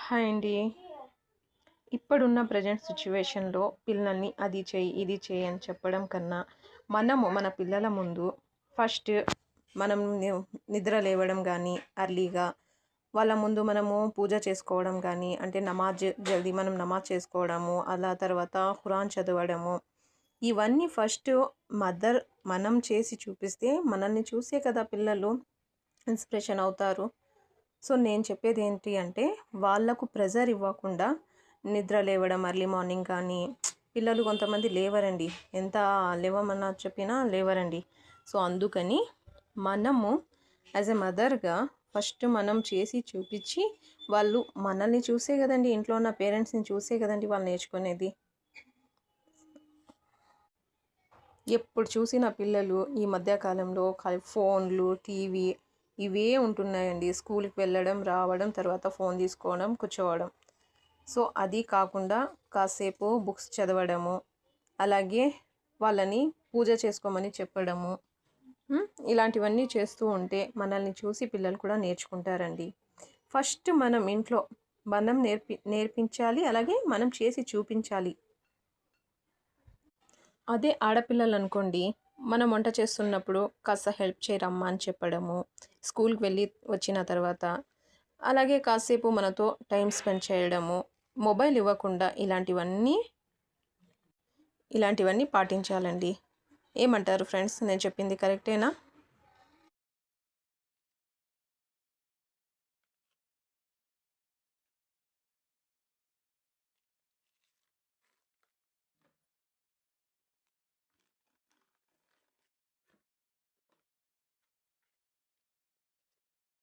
Hi అండి. ఇప్పుడున్న present సిట్యుయేషన్‌లో పిల్లల్ని అది చెయ్యి, ఇది చెయ్యి అని చెప్పడం కన్నా, మనము మన పిల్లల ముందు ఫస్ట్ మనం నిద్ర లేవడం గానీ, ఎర్లీగా వాళ్ళ ముందు మనము పూజ చేసుకోవడం గానీ, అంటే నమాజ్ జల్దీ మనం నమాజ్ చేసుకోవడము, అలా తర్వాత ఖురాన్ చదవడము, ఇవన్నీ ఫస్ట్ మదర్ మనం చేసి చూపిస్తే, మనల్ని చూసే కదా పిల్లలు ఇన్స్పిరేషన్ అవుతారు. సో నేను చెప్పేది ఏంటి అంటే వాళ్ళకు ప్రెజర్ ఇవ్వకుండా నిద్ర లేవడం ఎర్లీ మార్నింగ్ కానీ పిల్లలు కొంతమంది లేవరండి. ఎంత లేవమన్నా చెప్పినా లేవరండి. సో అందుకని మనము యాజ్ ఎ మదర్గా ఫస్ట్ మనం చేసి చూపించి వాళ్ళు మనల్ని చూసే కదండి, ఇంట్లో ఉన్న పేరెంట్స్ని చూసే కదండి వాళ్ళు నేర్చుకునేది. ఎప్పుడు చూసిన పిల్లలు ఈ మధ్యకాలంలో ఫోన్లు, టీవీ ఇవే ఉంటున్నాయండి. స్కూల్కి వెళ్ళడం, రావడం, తర్వాత ఫోన్ తీసుకోవడం, కూర్చోవడం. సో అది కాకుండా కాసేపు బుక్స్ చదవడము, అలాగే వాళ్ళని పూజ చేసుకోమని చెప్పడము, ఇలాంటివన్నీ చేస్తూ ఉంటే మనల్ని చూసి పిల్లలు కూడా నేర్చుకుంటారండి. ఫస్ట్ మనం ఇంట్లో మనం నేర్పించాలి, అలాగే మనం చేసి చూపించాలి. అదే ఆడపిల్లలు అనుకోండి, మనం వంట చేస్తున్నప్పుడు కాస్త హెల్ప్ చేయరమ్మా అని చెప్పడము, స్కూల్కి వెళ్ళి వచ్చిన తర్వాత అలాగే కాసేపు మనతో టైం స్పెండ్ చేయడము, మొబైల్ ఇవ్వకుండా ఇలాంటివన్నీ పాటించాలండి. ఏమంటారు ఫ్రెండ్స్? నేను చెప్పింది కరెక్టేనా?